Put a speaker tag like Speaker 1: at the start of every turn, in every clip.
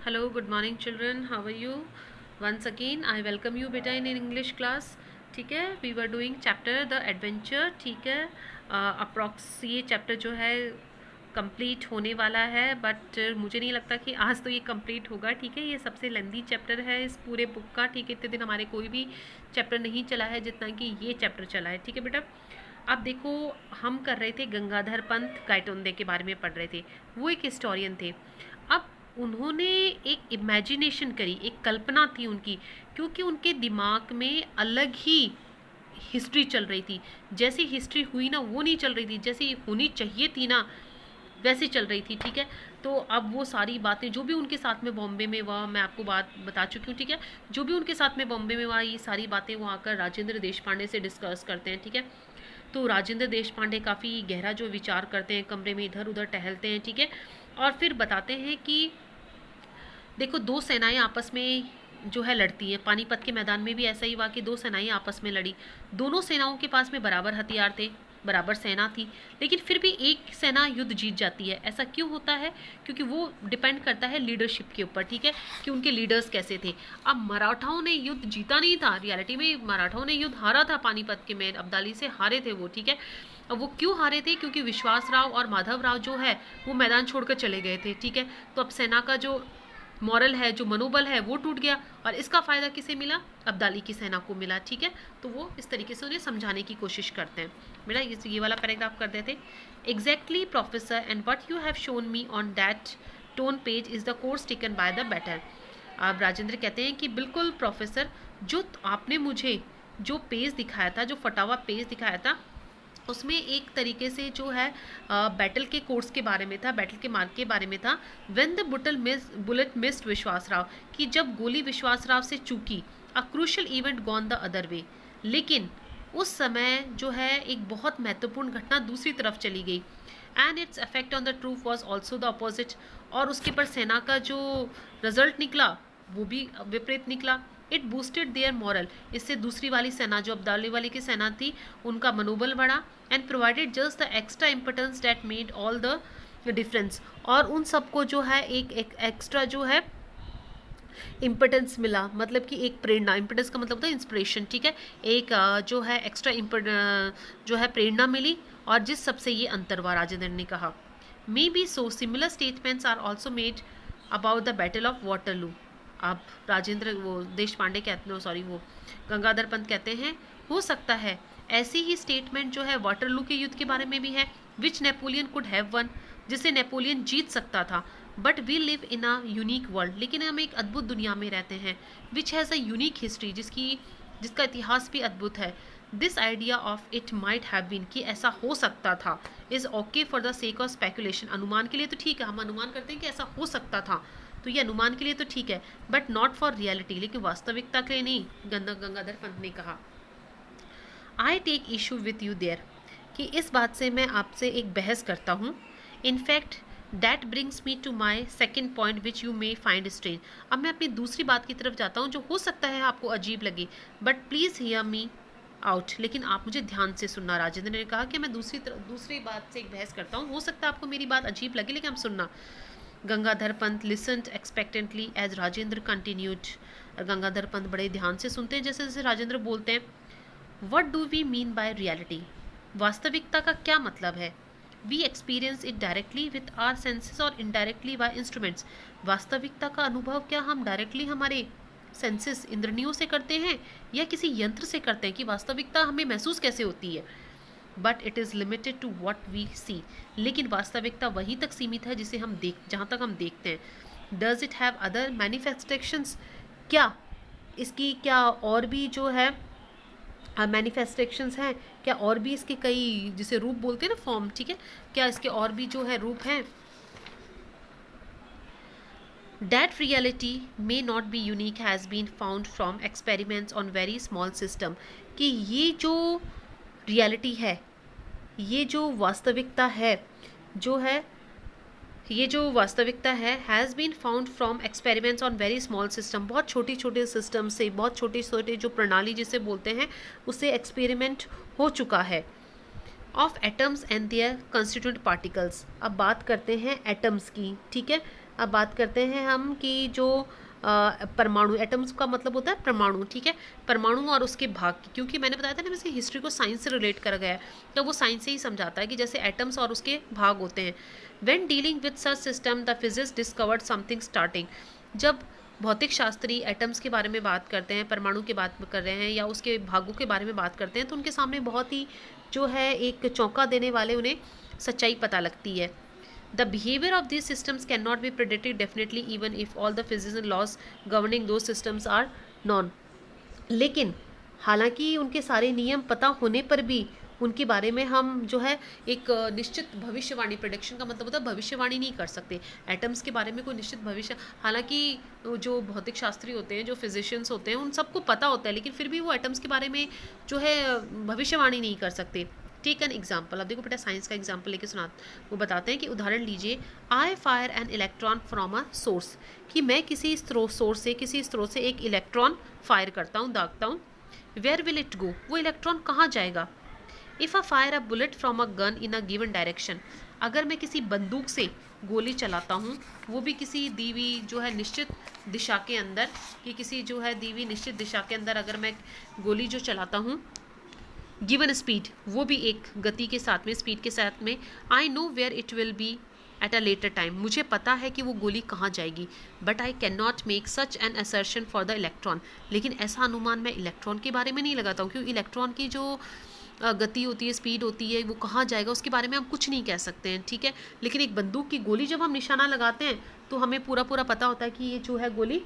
Speaker 1: Hello, good morning children. How are you? Once again, I welcome you beta in English class. ठीक है, we were doing chapter the adventure. ठीक है, approx ये chapter जो है complete होने वाला है, बट मुझे नहीं लगता कि आज तो ये कंप्लीट होगा. ठीक है, ये सबसे लेंदी चैप्टर है इस पूरे बुक का. ठीक है, इतने दिन हमारे कोई भी चैप्टर नहीं चला है जितना कि ये चैप्टर चला है. ठीक है बेटा, अब देखो हम कर रहे थे गंगाधर पंत गायटोंडे के बारे में पढ़ रहे थे. वो एक हिस्टोरियन थे. अब उन्होंने एक इमेजिनेशन करी, एक कल्पना थी उनकी, क्योंकि उनके दिमाग में अलग ही हिस्ट्री चल रही थी. जैसी हिस्ट्री हुई ना वो नहीं चल रही थी, जैसी होनी चाहिए थी ना वैसे चल रही थी. ठीक है, तो अब वो सारी बातें जो भी उनके साथ में बॉम्बे में हुआ, मैं आपको बात बता चुकी हूँ. ठीक है, जो भी उनके साथ में बॉम्बे में हुआ, ये सारी बातें वो आकर राजेंद्र देशपांडे से डिस्कस करते हैं. ठीक है, तो राजेंद्र देशपांडे काफ़ी गहरा जो विचार करते हैं, कमरे में इधर उधर टहलते हैं. ठीक है, और फिर बताते हैं कि देखो दो सेनाएं आपस में जो है लड़ती हैं. पानीपत के मैदान में भी ऐसा ही हुआ कि दो सेनाएं आपस में लड़ी. दोनों सेनाओं के पास में बराबर हथियार थे, बराबर सेना थी, लेकिन फिर भी एक सेना युद्ध जीत जाती है. ऐसा क्यों होता है? क्योंकि वो डिपेंड करता है लीडरशिप के ऊपर. ठीक है, कि उनके लीडर्स कैसे थे. अब मराठाओं ने युद्ध जीता नहीं था, रियलिटी में मराठाओं ने युद्ध हारा था पानीपत के में, अब्दाली से हारे थे वो. ठीक है, अब वो क्यों हारे थे? क्योंकि विश्वास राव और माधव राव जो है वो मैदान छोड़कर चले गए थे. ठीक है, तो अब सेना का जो मॉरल है, जो मनोबल है, वो टूट गया, और इसका फ़ायदा किसे मिला? अब्दाली की सेना को मिला. ठीक है, तो वो इस तरीके से उन्हें समझाने की कोशिश करते हैं. बेटा ये वाला पैराग्राफ कर देते. Exactly professor, and what you have shown me on that tone page is the course taken by the battle. अब राजेंद्र कहते हैं कि बिल्कुल प्रोफेसर, जो आपने मुझे जो पेज दिखाया था, जो फटा हुआ पेज दिखाया था, उसमें एक तरीके से जो है बैटल के कोर्स के बारे में था, बैटल के मार्ग के बारे में था. व्हेन द बुलेट मिस्ड विश्वास राव, कि जब गोली विश्वास राव से चूकी, a crucial event gone the other way. लेकिन उस समय जो है एक बहुत महत्वपूर्ण घटना दूसरी तरफ चली गई. And its effect on the troop was also the opposite. और उसके पर सेना का जो रिजल्ट निकला वो भी विपरीत निकला. इट बूस्टेड देयर मॉरल, इससे दूसरी वाली सेना जो अब्दाली वाली की सेना थी उनका मनोबल बढ़ा. And provided just the extra importance that made all the difference. और उन सबको जो है एक एक्स्ट्रा जो है इम्पोर्टेंस मिला, मतलब कि एक प्रेरणा. इम्पोर्टेंस का मतलब होता है इंस्पिरेशन. ठीक है, एक जो है एक्स्ट्रा जो है प्रेरणा मिली, और जिस सबसे ये अंतर हुआ, राजेंद्र ने कहा. May be so similar statements are also made about the battle of Waterloo. अब राजेंद्र वो देश पांडे कहते हैं, सॉरी वो गंगाधर पंत कहते हैं, हो सकता है ऐसी ही स्टेटमेंट जो है वाटरलू के युद्ध के बारे में भी है, which Napoleon could have won, जिसे नेपोलियन जीत सकता था. But we live in a unique world, लेकिन हम एक अद्भुत दुनिया में रहते हैं. Which has a unique history, जिसका इतिहास भी अद्भुत है. This idea of it might have been, कि ऐसा हो सकता था, is okay for the sake of speculation. अनुमान के लिए तो ठीक है, हम अनुमान करते हैं कि ऐसा हो सकता था, तो ये अनुमान के लिए तो ठीक है, बट नॉट फॉर रियलिटी, लेकिन वास्तविकता के लिए नहीं. गंगाधर पंत ने कहा. I take issue with you there, कि इस बात से मैं आपसे एक बहस करता हूँ. In fact that brings me to my second point which you may find strange. अब मैं अपनी दूसरी बात की तरफ जाता हूँ जो हो सकता है आपको अजीब लगे, but please hear me out, लेकिन आप मुझे ध्यान से सुनना. राजेंद्र ने कहा कि मैं दूसरी बात से एक बहस करता हूँ, हो सकता है आपको मेरी बात अजीब लगे, लेकिन आप सुनना. Gangadhar Pant listened expectantly as Rajendra continued. Gangadhar Pant बड़े ध्यान से सुनते हैं जैसे जैसे राजेंद्र बोलते हैं. What do we mean by reality? वास्तविकता का क्या मतलब है? We experience it directly with our senses or indirectly by instruments. वास्तविकता का अनुभव क्या हम डायरेक्टली हमारे सेंसेस इंद्रियों से करते हैं या किसी यंत्र से करते हैं? कि वास्तविकता हमें महसूस कैसे होती है? But it is limited to what we see, लेकिन वास्तविकता वहीं तक सीमित है जिसे हम जहाँ तक हम देखते हैं. Does it have other manifestations, क्या इसकी क्या और भी जो है मैनिफेस्टेशंस हैं, क्या और भी इसके कई जिसे रूप बोलते हैं ना, फॉर्म. ठीक है, क्या इसके और भी जो है रूप हैं? That reality may not be unique has been found from experiments on very small system. कि ये जो रियलिटी है, ये जो वास्तविकता है, ये जो वास्तविकता है has been found from experiments on very small system. बहुत छोटे छोटे सिस्टम से, बहुत छोटे छोटे जो प्रणाली जिसे बोलते हैं, उससे एक्सपेरिमेंट हो चुका है. Of atoms and their constituent particles. अब बात करते हैं एटम्स की. ठीक है, अब बात करते हैं हम कि जो परमाणु, एटम्स का मतलब होता है परमाणु, ठीक है, परमाणु और उसके भाग की, क्योंकि मैंने बताया था ना वैसे हिस्ट्री को साइंस से रिलेट करा गया है, तो वो साइंस से ही समझाता है कि जैसे एटम्स और उसके भाग होते हैं। When dealing with such system the physics discovered something starting. जब भौतिक शास्त्री एटम्स के बारे में बात करते हैं, परमाणु की बात कर रहे हैं या उसके भागों के बारे में बात करते हैं, तो उनके सामने बहुत ही जो है एक चौंका देने वाले उन्हें सच्चाई पता लगती है। The behavior of these systems cannot be predicted definitely even if all the physics and laws governing those systems are known. लेकिन हालांकि उनके सारे नियम पता होने पर भी उनके बारे में हम जो है एक निश्चित भविष्यवाणी, प्रेडिक्शन का मतलब होता है भविष्यवाणी नहीं कर सकते एटम्स के बारे में कोई निश्चित भविष्य। हालांकि जो भौतिक शास्त्री होते हैं, जो फिजिशियंस होते हैं, उन सबको पता होता है, लेकिन फिर भी वो एटम्स के बारे में जो है भविष्यवाणी नहीं कर सकते। टेक एन एग्जाम्पल, अब देखो बेटा साइंस का एग्जाम्पल लेके सुना, वो बताते हैं कि उदाहरण लीजिए, I fire an electron from a source, कि मैं किसी सोर्स से, किसी स्रोत से एक इलेक्ट्रॉन फायर करता हूँ, दागता हूँ। वेयर विल इट गो, वो इलेक्ट्रॉन कहाँ जाएगा। If a fire a bullet from a gun in a given direction, अगर मैं किसी बंदूक से गोली चलाता हूँ, वो भी किसी दी हुई जो है निश्चित दिशा के अंदर, कि किसी जो है दी हुई निश्चित दिशा के अंदर अगर मैं गोली जो चलाता हूँ, गिवन स्पीड, वो भी एक गति के साथ में, स्पीड के साथ में, I know where it will be at a later time, मुझे पता है कि वो गोली कहाँ जाएगी। But I can not make such an assertion for the electron, लेकिन ऐसा अनुमान मैं इलेक्ट्रॉन के बारे में नहीं लगाता हूँ, क्योंकि इलेक्ट्रॉन की जो गति होती है, स्पीड होती है, वो कहाँ जाएगा उसके बारे में हम कुछ नहीं कह सकते हैं, ठीक है। लेकिन एक बंदूक की गोली जब हम निशाना लगाते हैं तो हमें पूरा पूरा पता होता है कि ये जो है गोली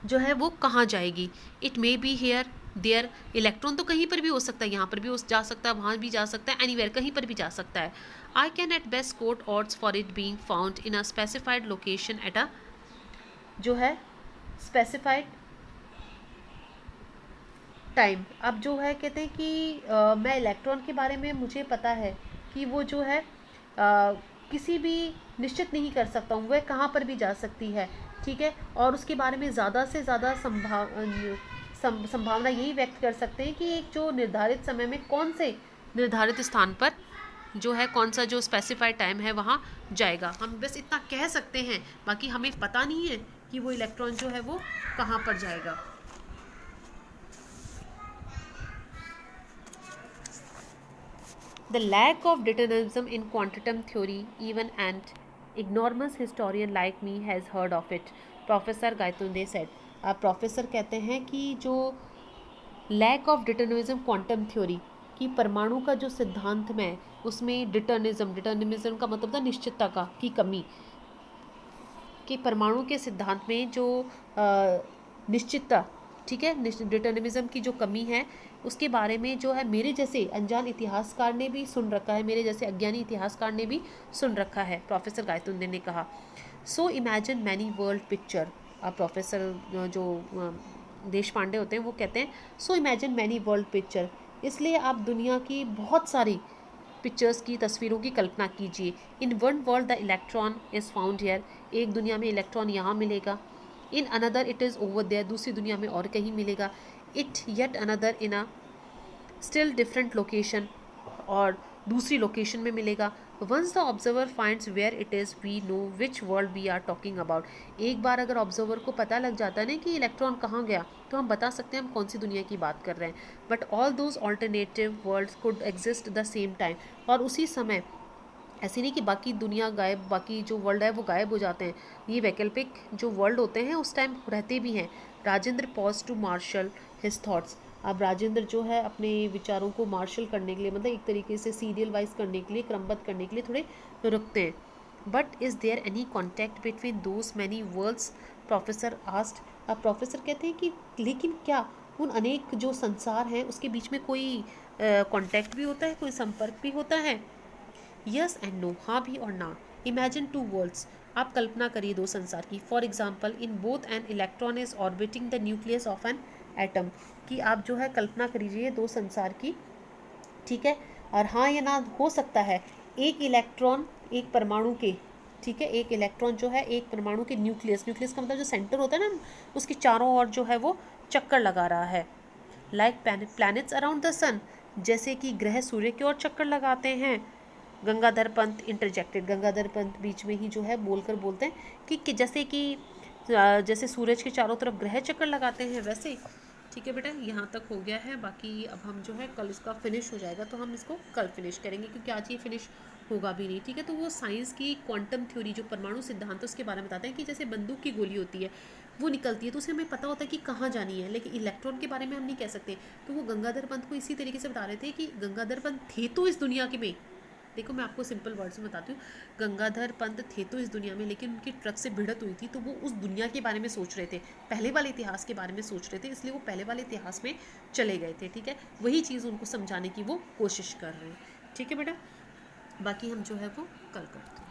Speaker 1: जो है वो कहाँ जाएगी। It may be here there, electron तो कहीं पर भी हो सकता है, यहाँ पर भी जा सकता है, वहाँ भी जा सकता है, एनीवेयर कहीं पर भी जा सकता है। I can at best quote odds for it being found in a specified location at a जो है स्पेसिफाइड टाइम। अब जो है कहते हैं कि मैं इलेक्ट्रॉन के बारे में मुझे पता है कि वो जो है किसी भी निश्चित नहीं कर सकता हूँ, वह कहाँ पर भी जा सकती है, ठीक है। और उसके बारे में ज़्यादा से ज़्यादा संभावना यही व्यक्त कर सकते हैं कि एक जो निर्धारित समय में कौन से निर्धारित स्थान पर जो है कौन सा जो स्पेसिफाइड टाइम है वहाँ जाएगा। हम बस इतना कह सकते हैं, बाकी हमें पता नहीं है कि वो इलेक्ट्रॉन जो है वो कहाँ पर जाएगा। The lack of determinism in quantum theory, even an ignoramus historian like me has heard of it, Professor Gaitunde said. अब प्रोफेसर कहते हैं कि जो lack of determinism quantum theory, कि परमाणु का जो सिद्धांत में उसमें डिटर्मिनिज्म का मतलब था निश्चितता का की कमी, कि परमाणु के सिद्धांत में जो निश्चितता, ठीक है, डिटर्मिनिज्म की जो कमी है उसके बारे में जो है मेरे जैसे अनजान इतिहासकार ने भी सुन रखा है, मेरे जैसे अज्ञानी इतिहासकार ने भी सुन रखा है, प्रोफेसर गायतुंडे ने कहा। So imagine many world picture. अब प्रोफेसर जो देश पांडे होते हैं वो कहते हैं so imagine many world picture, इसलिए आप दुनिया की बहुत सारी पिक्चर्स की, तस्वीरों की कल्पना कीजिए। In one world the electron is found here, एक दुनिया में इलेक्ट्रॉन यहाँ मिलेगा। In another it is over there, दूसरी दुनिया में और कहीं मिलेगा। It yet another in a still different location, और दूसरी लोकेशन में मिलेगा। Once the observer finds where it is we know which world we are talking about, एक बार अगर ऑब्जर्वर को पता लग जाता है ना कि इलेक्ट्रॉन कहाँ गया, तो हम बता सकते हैं हम कौन सी दुनिया की बात कर रहे हैं। But all those alternative worlds could exist the same time, और उसी समय ऐसे नहीं कि बाकी दुनिया गायब, बाकी जो वर्ल्ड है वो गायब हो जाते हैं, ये वैकल्पिक जो वर्ल्ड होते हैं उस टाइम रहते भी हैं। Rajendra pause to marshal his thoughts, अब राजेंद्र जो है अपने विचारों को मार्शल करने के लिए, मतलब एक तरीके से सीरियल वाइज करने के लिए, क्रमबद्ध करने के लिए थोड़े रुकते हैं। But is there any contact between those many worlds, professor asked. अब प्रोफेसर कहते हैं कि लेकिन क्या उन अनेक जो संसार हैं उसके बीच में कोई कॉन्टैक्ट भी होता है, कोई संपर्क भी होता है। यस एंड नो, हाँ भी और ना। इमेजिन टू वर्ल्ड्स, आप कल्पना करिए दो संसार की। For example in both an electron is orbiting the nucleus of an atom, कि आप जो है कल्पना करिए दो संसार की, ठीक है। और हाँ या ना हो सकता है एक इलेक्ट्रॉन एक परमाणु के, ठीक है, एक इलेक्ट्रॉन जो है एक परमाणु के न्यूक्लियस का मतलब जो सेंटर होता है ना, उसके चारों ओर जो है वो चक्कर लगा रहा है। लाइक प्लैनेट्स अराउंड द सन, जैसे कि ग्रह सूर्य की ओर चक्कर लगाते हैं। गंगाधर पंत इंटरजेक्टेड, गंगाधर पंत बीच में ही जो है बोलते हैं कि जैसे सूरज के चारों तरफ ग्रह चक्कर लगाते हैं वैसे। ठीक है बेटा, यहाँ तक हो गया है। बाकी अब हम जो है कल इसका फिनिश हो जाएगा तो हम इसको कल फिनिश करेंगे, क्योंकि आज ये फिनिश होगा भी नहीं। ठीक है, तो वो साइंस की क्वांटम थ्योरी जो परमाणु सिद्धांत है उसके बारे में बताते हैं कि जैसे बंदूक की गोली होती है, वो निकलती है तो उसे हमें पता होता है कि कहाँ जानी है, लेकिन इलेक्ट्रॉन के बारे में हम नहीं कह सकते। तो वो गंगाधर पंत को इसी तरीके से बता रहे थे कि गंगाधर पंत थे तो इस दुनिया के में, देखो मैं आपको सिंपल वर्ड्स में बताती हूँ, गंगाधर पंत थे तो इस दुनिया में, लेकिन उनकी ट्रक से भिड़त हुई थी तो वो उस दुनिया के बारे में सोच रहे थे, पहले वाले इतिहास के बारे में सोच रहे थे, इसलिए वो पहले वाले इतिहास में चले गए थे। ठीक है, वही चीज़ उनको समझाने की वो कोशिश कर रहे हैं। ठीक है बेटा, बाकी हम जो है वो कल करते हैं।